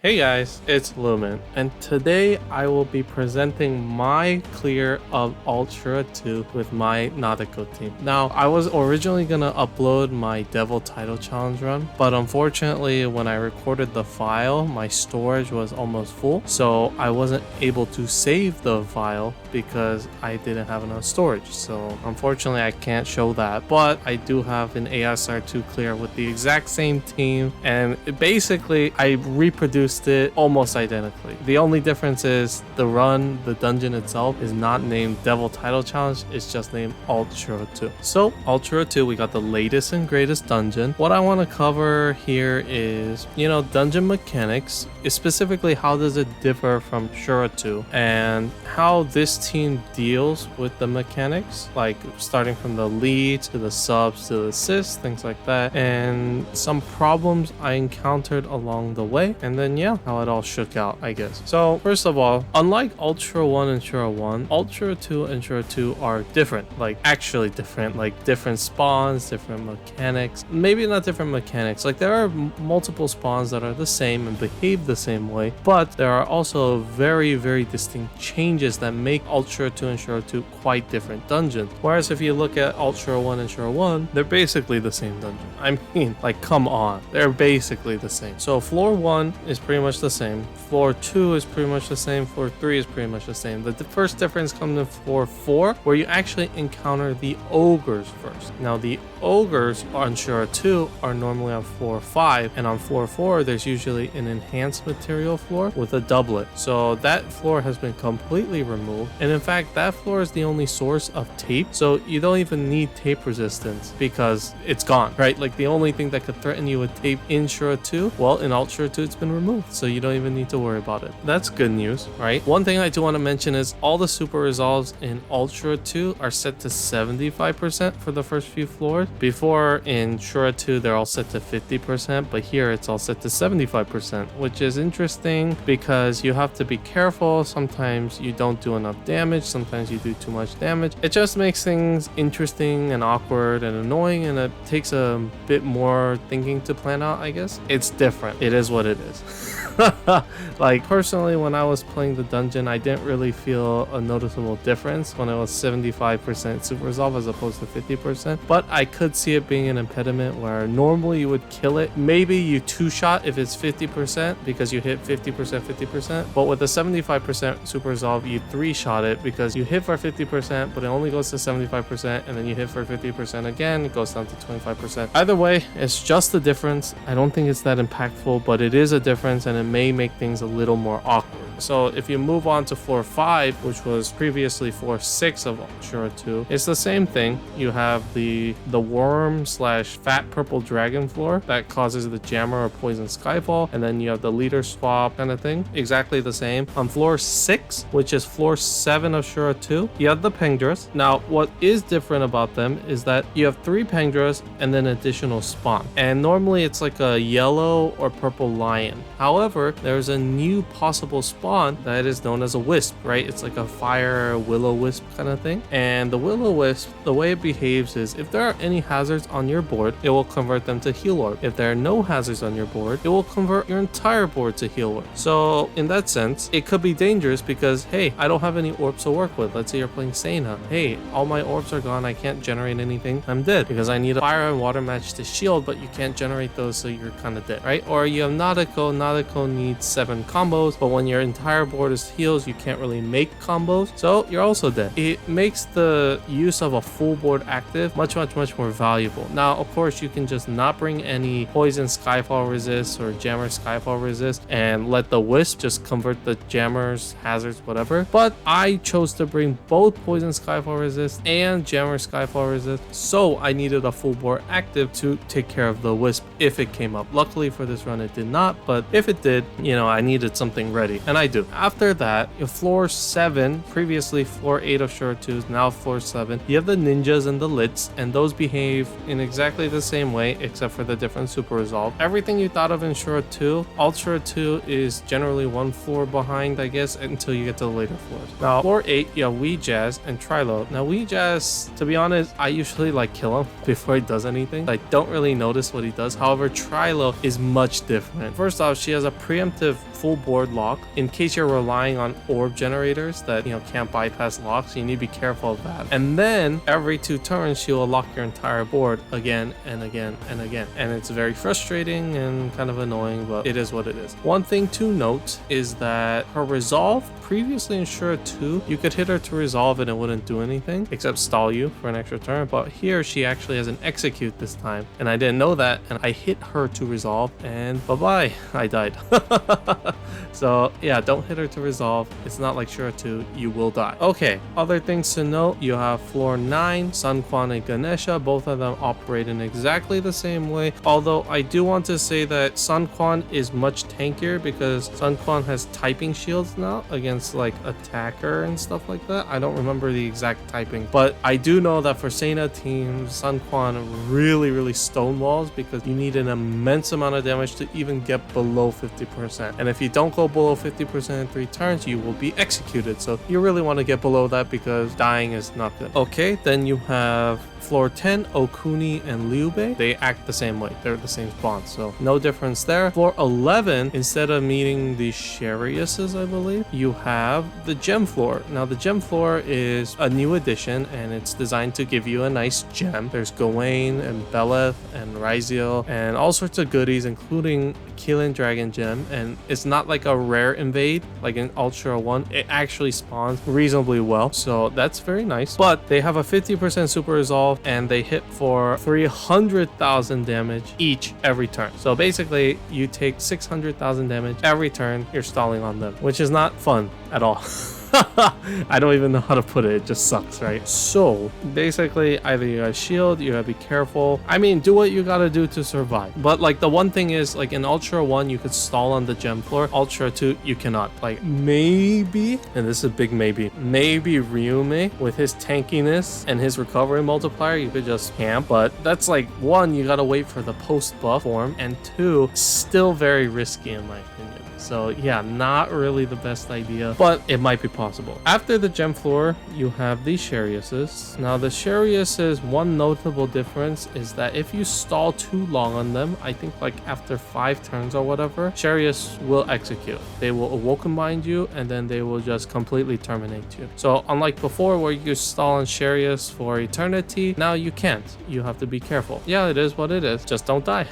Hey guys, it's Lumen, and today I will be presenting my clear of Ultra 2 with my Nadeko team. Now, I was originally gonna upload my Devil Title Challenge run, but unfortunately when I recorded the file, my storage was almost full, so I wasn't able to save the file because I didn't have enough storage. So unfortunately I can't show that, but I do have an ASR2 clear with the exact same team, and basically I reproduced it almost identically. The only difference is the dungeon itself is not named Devil Title Challenge, it's just named Ultra 2. So Ultra 2, we got the latest and greatest dungeon. What I want to cover here is, dungeon mechanics, specifically how does it differ from Shura 2 and how this team deals with the mechanics, like starting from the leads to the subs to the assists, things like that, and some problems I encountered along the way, and then how it all shook out, I guess. So first of all, unlike Ultra 1 and Shura 1, Ultra 2 and Shura 2 are different, like actually different, like different spawns, different mechanics. Maybe not different mechanics, like there are multiple spawns that are the same and behave the same way, but there are also very, very distinct changes that make Ultra 2 and Shura 2 quite different dungeons. Whereas if you look at Ultra 1 and Shura 1, they're basically the same dungeon. I mean, like, come on, they're basically the same. So floor 1 is pretty much the same, floor 2 is pretty much the same, floor 3 is pretty much the same. The first difference comes in floor 4, where you actually encounter the ogres first. Now the ogres on Shura 2 are normally on floor 5, and on floor 4 there's usually an enhanced material floor with a doublet. So that floor has been completely removed, and in fact that floor is the only source of tape, so you don't even need tape resistance because it's gone, right? Like the only thing that could threaten you with tape in Shura 2, well, in Ultra 2 it's been removed, so you don't even need to worry about it. That's good news, right? One thing I do want to mention is all the super resolves in Ultra 2 are set to 75% for the first few floors. Before in Shura 2 they're all set to 50%, but here it's all set to 75%, which is interesting because you have to be careful. Sometimes you don't do enough damage, sometimes you do too much damage. It just makes things interesting and awkward and annoying, and it takes a bit more thinking to plan out, I guess. It's different. It is what it is. Like personally, when I was playing the dungeon, I didn't really feel a noticeable difference when it was 75% super resolve as opposed to 50%, but I could see it being an impediment where normally you would kill it. Maybe you two-shot if it's 50% because you hit 50%, but with a 75% super resolve, you three-shot it because you hit for 50%, but it only goes to 75%, and then you hit for 50% again, it goes down to 25%. Either way, it's just a difference. I don't think it's that impactful, but it is a difference, and it may make things a little more awkward. So if you move on to floor 5, which was previously floor 6 of Shura 2, it's the same thing. You have the worm slash fat purple dragon floor that causes the jammer or poison skyfall, and then you have the leader swap kind of thing. Exactly the same. On floor 6, which is floor 7 of Shura 2, you have the Pengdras. Now what is different about them is that you have 3 Pengdras and then additional spawn, and normally it's like a yellow or purple lion. However, there's a new possible spawn that is known as a wisp, right? It's like a fire will-o-wisp kind of thing, and the will-o-wisp, the way it behaves is if there are any hazards on your board, it will convert them to heal orb. If there are no hazards on your board, it will convert your entire board to heal orb. So in that sense, it could be dangerous because, hey, I don't have any orbs to work with. Let's say you're playing Seina. Hey, all my orbs are gone, I can't generate anything, I'm dead because I need a fire and water match to shield, but you can't generate those, so you're kind of dead, right? Or you have Nadeko needs 7 combos, but when your entire board is heals, you can't really make combos, so you're also dead. It makes the use of a full board active much more valuable. Now of course you can just not bring any poison skyfall resist or jammer skyfall resist and let the wisp just convert the jammers, hazards, whatever, but I chose to bring both poison skyfall resist and jammer skyfall resist, so I needed a full board active to take care of the wisp if it came up. Luckily for this run it did not, but if it did, I needed something ready, and I do. After that, your floor 7, previously floor 8 of Shura 2 is now floor 7. You have the ninjas and the lits, and those behave in exactly the same way except for the different super resolve. Everything you thought of in Shura 2, Ultra 2 is generally one floor behind, I guess, until you get to the later floors. Now, floor 8, you have Wee Jazz and Trilo. Now, Wee Jazz, to be honest, I usually like kill him before he does anything. I don't really notice what he does. However, Trilo is much different. First off, she has a preemptive full board lock. In case you're relying on orb generators that, can't bypass locks, you need to be careful of that. And then every 2 turns, she will lock your entire board again and again and again. And it's very frustrating and kind of annoying, but it is what it is. One thing to note is that her resolve, previously in Shura 2, you could hit her to resolve and it wouldn't do anything except stall you for an extra turn. But here she actually has an execute this time. And I didn't know that. And I hit her to resolve and bye-bye, I died. So yeah, don't hit her to resolve. It's not like Shura 2, you will die. Okay, other things to note, you have floor 9, Sun Quan and Ganesha. Both of them operate in exactly the same way. Although I do want to say that Sun Quan is much tankier because Sun Quan has typing shields now against like attacker and stuff like that. I don't remember the exact typing, but I do know that for Seina teams, Sun Quan really stonewalls because you need an immense amount of damage to even get below 50%. And if you don't go below 50% in 3 turns, you will be executed. So you really want to get below that because dying is not good. Okay, then you have floor 10, Okuni and Liube. They act the same way. They're the same spawn, so no difference there. Floor 11, instead of meeting the Shariuses, I believe, you have the gem floor. Now, the gem floor is a new addition, and it's designed to give you a nice gem. There's Gawain and Beleth and Ryziel and all sorts of goodies, including Keelan Dragon Gem, and it's not like a rare invade like in Ultra 1. It actually spawns reasonably well, so that's very nice. But they have a 50% super resolve and they hit for 300,000 damage each every turn. So basically you take 600,000 damage every turn you're stalling on them, which is not fun at all. I don't even know how to put it. It just sucks, right? So basically, either you gotta shield, you gotta be careful. I mean, do what you gotta do to survive. But like the one thing is, like in Ultra 1, you could stall on the gem floor. Ultra 2, you cannot. Like maybe, and this is a big maybe Ryume with his tankiness and his recovery multiplier, you could just camp. But that's like 1, you gotta wait for the post buff form, and 2, still very risky in my opinion. So yeah, not really the best idea, but it might be possible. After the gem floor, you have the Shariuses. Now the Shariuses, one notable difference is that if you stall too long on them, I think like after 5 turns or whatever, Sharius will execute. They will awoken bind you and then they will just completely terminate you. So unlike before where you could stall on Sharius for eternity, now you can't. You have to be careful. Yeah, it is what it is. Just don't die.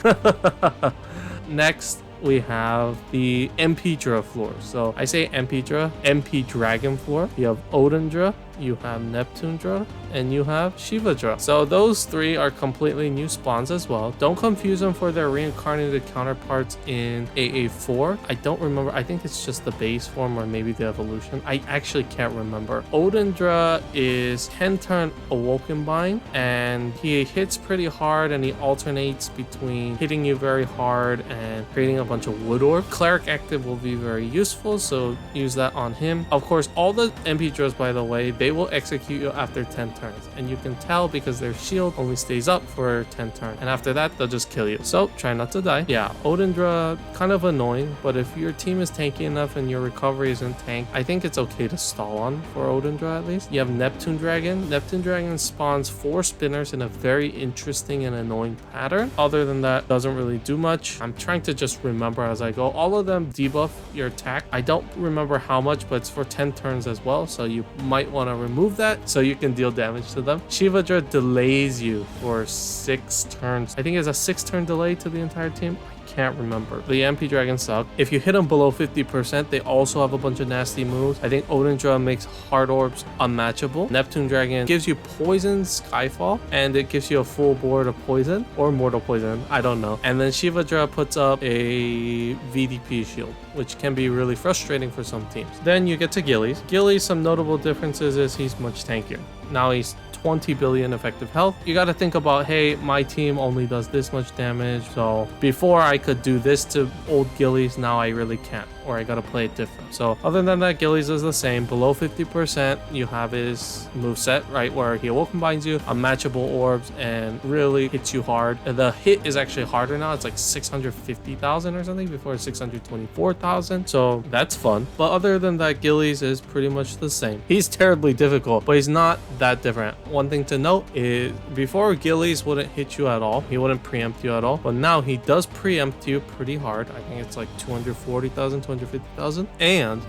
Next, we have the Empedra floor. So I say Empedra, MP Dragon floor. You have Odindra, you have Neptunedra, and you have Shivadra. So those 3 are completely new spawns as well. Don't confuse them for their reincarnated counterparts in AA4. I don't remember. I think it's just the base form or maybe the evolution. I actually can't remember. Odindra is 10 turn Awoken Bind, and he hits pretty hard and he alternates between hitting you very hard and creating a bunch of wood orb. Cleric active will be very useful, so use that on him. Of course, all the Empedras, by the way, they will execute you after 10 turns, and you can tell because their shield only stays up for 10 turns, and after that they'll just kill you. So try not to die. Yeah, Odindra, kind of annoying, but if your team is tanky enough and your recovery isn't tank, I think it's okay to stall on for Odindra at least. You have Neptune Dragon. Neptune Dragon spawns 4 spinners in a very interesting and annoying pattern. Other than that, doesn't really do much. I'm trying to just remember as I go. All of them debuff your attack. I don't remember how much, but it's for 10 turns as well, so you might want to remove that so you can deal damage to them. Shivadra delays you for 6 turns. I think it's a 6-turn delay to the entire team. Can't remember. The MP Dragons suck. If you hit them below 50%, they also have a bunch of nasty moves. I think Odindra makes hard orbs unmatchable. Neptune Dragon gives you poison Skyfall, and it gives you a full board of poison or mortal poison. I don't know. And then Shivadra puts up a VDP shield, which can be really frustrating for some teams. Then you get to Gillies. Gillies, some notable differences is he's much tankier. Now he's 20 billion effective health. You got to think about, hey, my team only does this much damage, so before I could do this to old Gillies, now I really can't. or I gotta play it different. So other than that, Gillies is the same. Below 50%, you have his moveset, right, where he will combines you, unmatchable orbs, and really hits you hard. And the hit is actually harder now. It's like 650,000 or something before it's 624,000. So that's fun. But other than that, Gillies is pretty much the same. He's terribly difficult, but he's not that different. One thing to note is before Gillies wouldn't hit you at all. He wouldn't preempt you at all. But now he does preempt you pretty hard. I think it's like 240,000, 250,000. And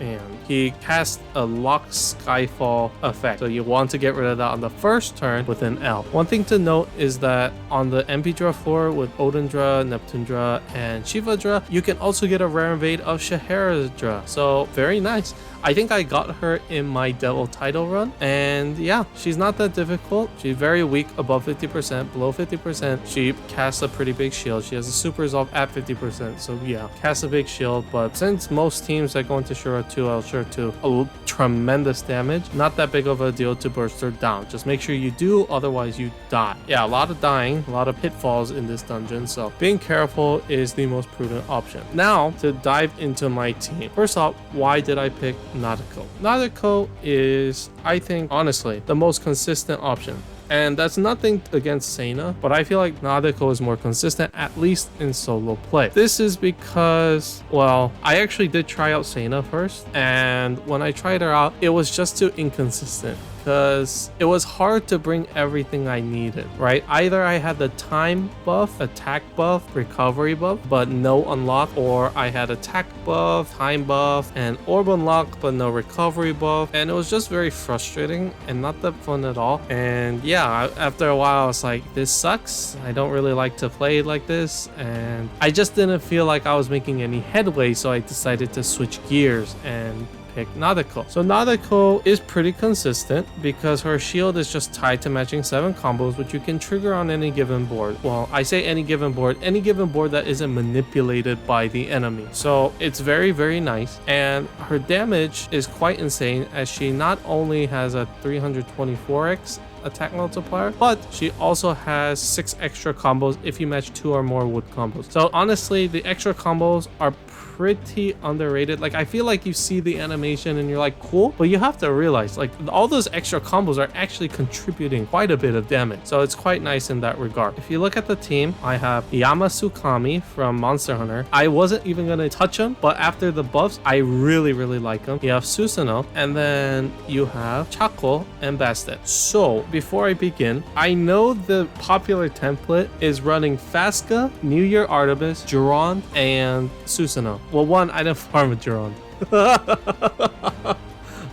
he casts a lock Skyfall effect. So you want to get rid of that on the first turn with an L. One thing to note is that on the MP Dra floor with Odindra, Neptundra, and Shivadra, you can also get a rare invade of Shaharadra. So very nice. I think I got her in my Devil title run, and yeah, she's not that difficult. She's very weak above 50%. Below 50%, she casts a pretty big shield. She has a super resolve at 50%, so yeah, casts a big shield. But since most teams that go into Shura 2, I'll Shura 2 a tremendous damage, not that big of a deal to burst her down. Just make sure you do, otherwise you die. Yeah, a lot of dying, a lot of pitfalls in this dungeon, so being careful is the most prudent option. Now, to dive into my team. First off, why did I pick Nadeko? Nadeko is, I think, honestly, the most consistent option. And that's nothing against Seina, but I feel like Nadeko is more consistent, at least in solo play. This is because, well, I actually did try out Seina first, and when I tried her out, it was just too inconsistent. Because it was hard to bring everything I needed, right? Either I had the time buff, attack buff, recovery buff, but no unlock, or I had attack buff, time buff, and orb unlock, but no recovery buff. And it was just very frustrating and not that fun at all. And yeah, after a while, I was like, this sucks. I don't really like to play like this. And I just didn't feel like I was making any headway, so I decided to switch gears and pick Nadeko. So Nadeko is pretty consistent because her shield is just tied to matching 7 combos, which you can trigger on any given board. Well, I say any given board that isn't manipulated by the enemy. So it's very, very nice. And her damage is quite insane, as she not only has a 324x attack multiplier, but she also has 6 extra combos if you match 2 or more wood combos. So honestly, the extra combos are pretty underrated. Like, I feel like you see the animation and you're like, cool, but you have to realize, like, all those extra combos are actually contributing quite a bit of damage. So it's quite nice in that regard. If you look at the team, I have Yama Tsukami from Monster Hunter. I wasn't even gonna touch him, but after the buffs, I really, really like him. You have Susano, and then you have Chakeol and Bastet. So before I begin, I know the popular template is running Fasca, New Year Artemis, Jurond, and Susano. Well, one, I didn't farm with Jurond.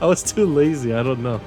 I was too lazy. I don't know.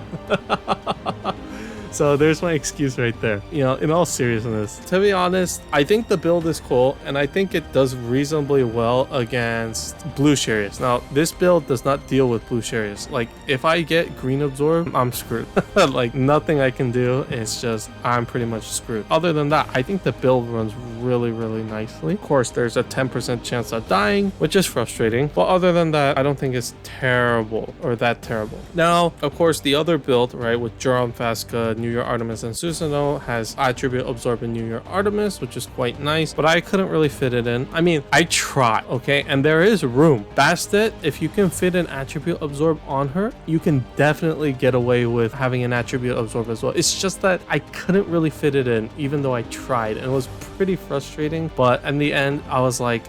So there's my excuse right there. You know, in all seriousness, to be honest, I think the build is cool, and I think it does reasonably well against blue Sharius. Now, this build does not deal with blue Sharius. Like, if I get green absorb, I'm screwed. Like, nothing I can do. It's just, I'm pretty much screwed. Other than that, I think the build runs really, really nicely. Of course, there's a 10% chance of dying, which is frustrating. But other than that, I don't think it's terrible or that terrible. Now, of course, the other build, right, with Jurond, Fasca, New Year Artemis, and Susano has attribute absorb in New Year Artemis, which is quite nice, but I couldn't really fit it in. I mean, I tried, okay, and there is room. Bastet, if you can fit an attribute absorb on her, you can definitely get away with having an attribute absorb as well. It's just that I couldn't really fit it in, even though I tried, and it was pretty frustrating. But in the end, I was like,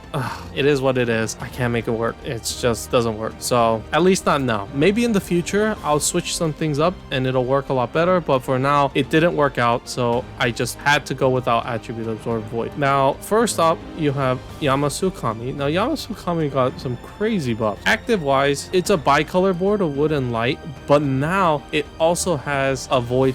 it is what it is. I can't make it work. It just doesn't work. So at least not now. Maybe in the future, I'll switch some things up and it'll work a lot better. But for now, it didn't work out. So I just had to go without attribute absorb void. Now, first up, you have Yama Tsukami. Now, Yama Tsukami got some crazy buffs. Active wise, it's a bicolor board of wood and light, but now it also has a void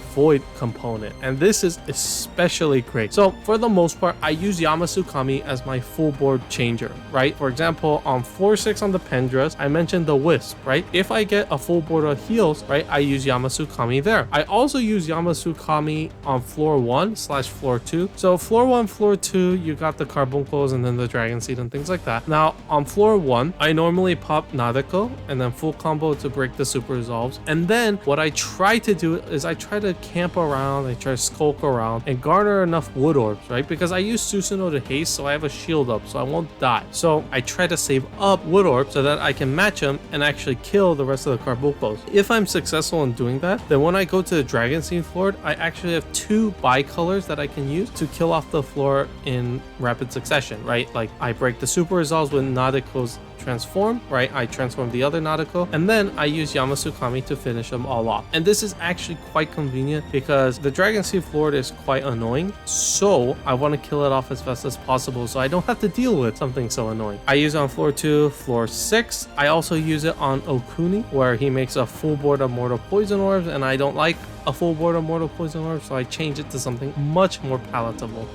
component. And this is especially great. So for the most part, I use Yama Tsukami as my full board changer, right? For example, on floor 6 on the Pendras, I mentioned the Wisp, right? If I get a full board of heals, right, I use Yama Tsukami there. I also use Yama Yama Tsukami on floor 1 / floor 2. So floor 1, floor 2, you got the carbuncles and then the dragon seed and things like that. Now on floor 1, I normally pop Nadeko and then full combo to break the super resolves. And then what I try to do is I try to camp around, I try to skulk around and garner enough wood orbs, right? Because I use Susano to haste, so I have a shield up, so I won't die. So I try to save up wood orbs so that I can match them and actually kill the rest of the carbuncles. If I'm successful in doing that, then when I go to the dragon seed floor, I actually have 2 bicolors that I can use to kill off the floor in rapid succession, right? Like I break the super resolves with Nadeko's transform, right? I transform the other Nadeko, and then I use Yama Tsukami to finish them all off. And this is actually quite convenient because the Dragon Seed Floor is quite annoying, so I want to kill it off as fast as possible so I don't have to deal with something so annoying. I use it on floor 2, floor 6. I also use it on Okuni, where he makes a full board of Mortal Poison Orbs, and I don't like a full board of Mortal Poison Orbs, so I change it to something much more palatable.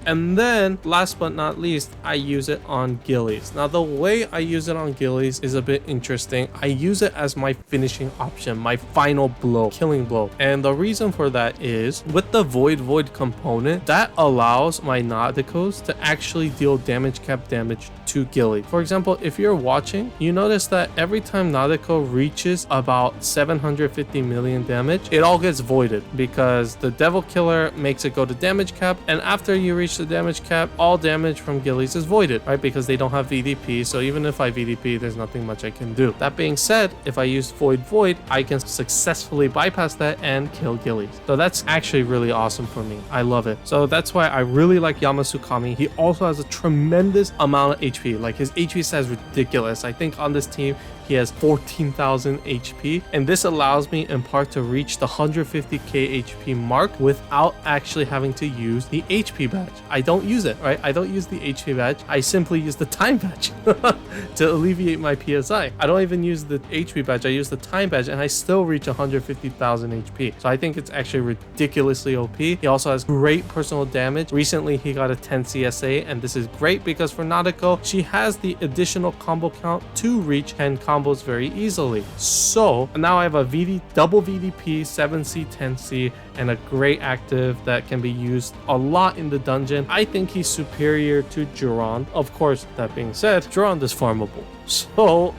And then, last but not least, I use it on Gillies. Now, the way I use it on Gillies is a bit interesting. I use it as my finishing option, my final blow, killing blow. And the reason for that is, with the Void component, that allows my Nadekos to actually deal damage cap damage to Gilly. For example, if you're watching, you notice that every time Nadeko reaches about 750 million damage, it all gets voided because the Devil Killer makes it go to damage cap, and after you reach the damage cap, all damage from Gillies is voided, right? Because they don't have VDP, so even if I VDP, there's nothing much I can do. That being said, if I use Void, I can successfully bypass that and kill Gillies. So that's actually really awesome for me. I love it. So that's why I really like Yama Tsukami. He also has a tremendous amount of HP. Like his HP stat is ridiculous. I think on this team, he has 14,000 HP, and this allows me in part to reach the 150k HP mark without actually having to use the HP badge. I don't use it, right? I don't use the HP badge. I simply use the time badge to alleviate my PSI. I don't even use the HP badge. I use the time badge, and I still reach 150,000 HP. So I think it's actually ridiculously OP. He also has great personal damage. Recently, he got a 10 CSA, and this is great because for Nadeko, she has the additional combo count to reach 10 combos very easily. So now I have a double VDP, 7C, 10C, and a great active that can be used a lot in the dungeon. I think he's superior to Jurond. Of course, that being said, Jurond is farmable. So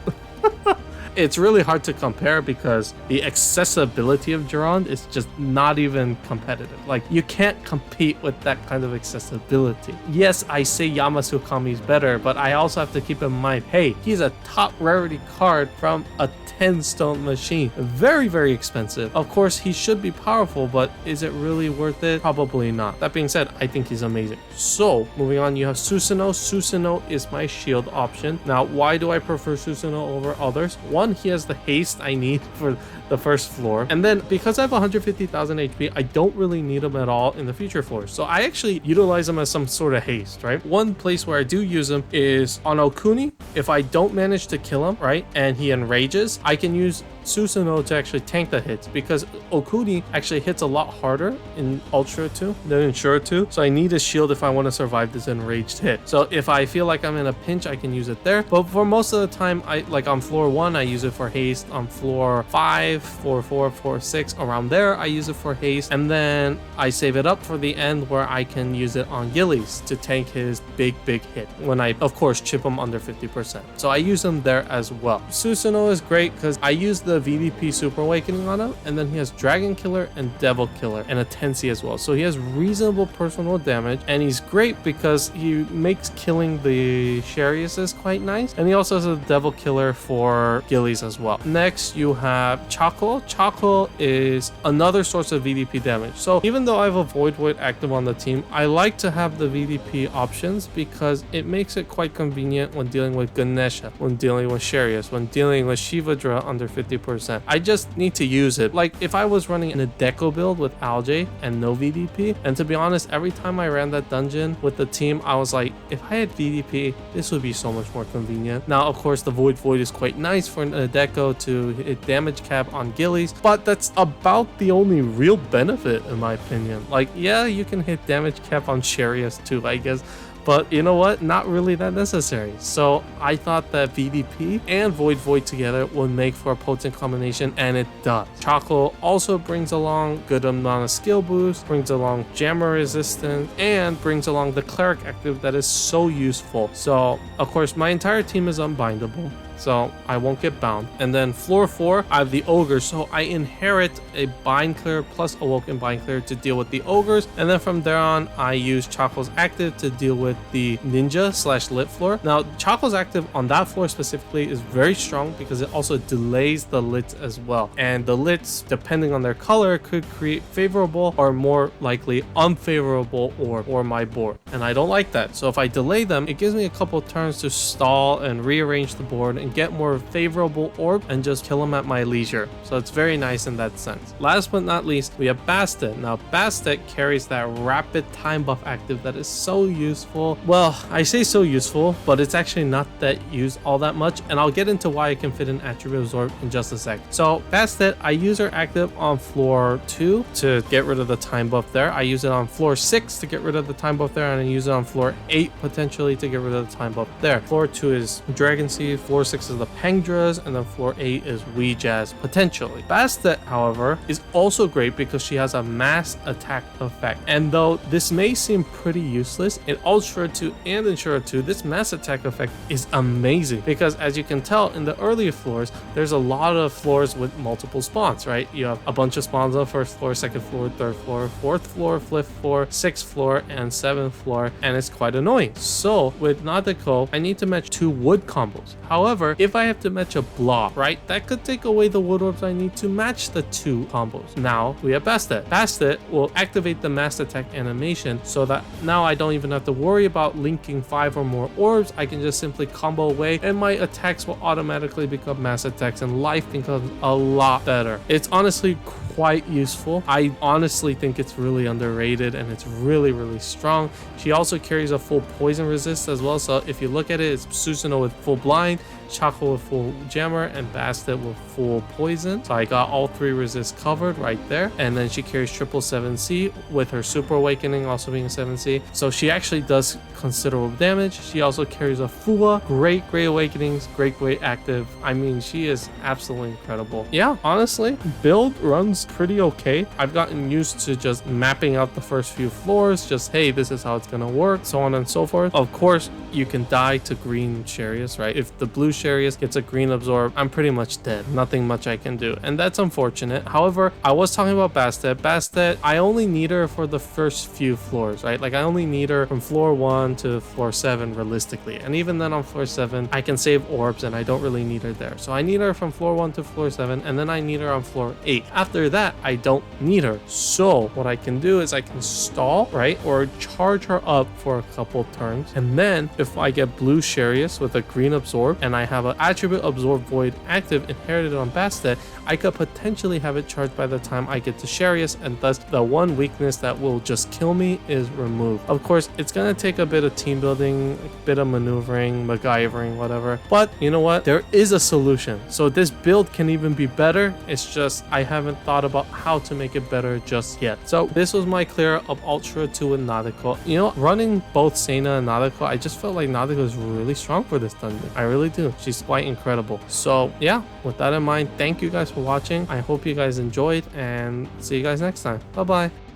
it's really hard to compare because the accessibility of Jurond is just not even competitive. Like, you can't compete with that kind of accessibility. Yes, I say Yama Tsukami is better, but I also have to keep in mind, hey, he's a top rarity card from a 10-stone machine. Very, very expensive. Of course, he should be powerful, but is it really worth it? Probably not. That being said, I think he's amazing. So, moving on, you have Susano. Susano is my shield option. Now, why do I prefer Susano over others? One, he has the haste I need for the first floor, and then because I have 150,000 HP, I don't really need him at all in the future floors, so I actually utilize him as some sort of haste, right? One place where I do use him is on Okuni. If I don't manage to kill him, right, and he enrages, I can use Susano to actually tank the hits, because Okuni actually hits a lot harder in Ultra 2 than in Shura 2, so I need a shield if I want to survive this enraged hit. So if I feel like I'm in a pinch, I can use it there, but for most of the time, like on floor 1, I use it for haste. On floor 5, floor 4, floor 6, around there, I use it for haste, and then I save it up for the end where I can use it on Gillies to tank his big hit when I, of course, chip him under 50%. So I use him there as well. Susano is great because I use the VDP Super Awakening on him, and then he has Dragon Killer and Devil Killer and a 10C as well. So he has reasonable personal damage, and he's great because he makes killing the Shariuses quite nice, and he also has a Devil Killer for Gillies as well. Next, you have Chakeol. Chakeol is another source of VDP damage. So even though I have a Void active on the team, I like to have the VDP options because it makes it quite convenient when dealing with Ganesha, when dealing with Sharius, when dealing with Shivadra under 50%. I just need to use it. Like if I was running in a Deco build with Alj and no VDP, and to be honest, every time I ran that dungeon with the team, I was like, if I had VDP, this would be so much more convenient. Now, of course, the Void is quite nice for a Deco to hit damage cap on Gillies, but that's about the only real benefit in my opinion. Like, yeah, you can hit damage cap on Sharius too, I guess, but you know what? Not really that necessary. So I thought that VDP and Void together would make for a potent combination, and it does. Chakeol also brings along good amount of skill boost, brings along jammer resistance, and brings along the cleric active that is so useful. So of course my entire team is unbindable, so I won't get bound. And then floor 4, I have the ogre, so I inherit a bind clear plus awoken bind clear to deal with the ogres, and then from there on I use Chakeol's active to deal with the ninja / lit floor. Now Chakeol's active on that floor specifically is very strong because it also delays the lits as well, and the lits, depending on their color, could create favorable or more likely unfavorable orb or my board, and I don't like that. So if I delay them, it gives me a couple turns to stall and rearrange the board and get more favorable orb and just kill them at my leisure. So it's very nice in that sense. Last but not least, we have Bastet. Now Bastet carries that rapid time buff active that is so useful. Well, I say so useful, but it's actually not that used all that much, and I'll get into why I can fit an attribute absorb in just a sec. So Bastet, I use her active on floor 2 to get rid of the time buff there. I use it on floor 6 to get rid of the time buff there, and I use it on floor 8 potentially to get rid of the time buff there. Floor 2 is Dragon Seed, floor 6 is the Pangdras, and then floor 8 is Weejazz potentially. Bastet, however, is also great because she has a mass attack effect, and though this may seem pretty useless, in Ultra 2 and in Shura 2 this mass attack effect is amazing because, as you can tell, in the earlier floors there's a lot of floors with multiple spawns, right? You have a bunch of spawns on first floor, second floor, third floor, fourth floor, fifth floor, sixth floor, and seventh floor, and it's quite annoying. So with Nadeko, I need to match 2 wood combos. However, if I have to match a block, right, that could take away the wood orbs I need to match the 2 combos. Now we have Bastet. Bastet will activate the mass attack animation so that now I don't even have to worry about linking 5 or more orbs. I can just simply combo away and my attacks will automatically become mass attacks and life becomes a lot better. It's honestly quite useful. I honestly think it's really underrated and it's really strong. She also carries a full poison resist as well, so if you look at it, it's Susano with full blind, Chakeol with full jammer, and Bastet with full poison. So I got all 3 resists covered right there. And then she carries triple 7C with her super awakening also being a 7C. So she actually does considerable damage. She also carries a Fua, great awakenings, great active. I mean, she is absolutely incredible. Yeah, honestly, build runs pretty okay. I've gotten used to just mapping out the first few floors, just hey, this is how it's gonna work, so on and so forth. Of course, you can die to green Charius, right? If the blue Charius gets a green absorb, I'm pretty much dead. Nothing much I can do, and that's unfortunate. However, I was talking about Bastet. Bastet, I only need her for the first few floors, right? Like I only need her from floor 1 to floor 7 realistically, and even then on floor 7 I can save orbs and I don't really need her there. So I need her from floor 1 to floor 7, and then I need her on floor 8. After that I don't need her. So what I can do is I can stall, right, or charge her up for a couple turns, and then if I get blue Charius with a green absorb and I have an attribute absorb void active inherited on Bastet, I could potentially have it charged by the time I get to Charius, and thus the one weakness that will just kill me is removed. Of course, it's gonna take a bit of team building, a bit of maneuvering, MacGyvering, whatever, but you know what, there is a solution. So this build can even be better. It's just I haven't thought about how to make it better just yet. So this was my clear of Ultra 2 and Nadeko. You know, running both Seina and Nadeko, I just felt like Nadeko is really strong for this dungeon. I really do. She's quite incredible. So yeah, with that in mind, thank you guys for watching. I hope you guys enjoyed, and see you guys next time. Bye bye.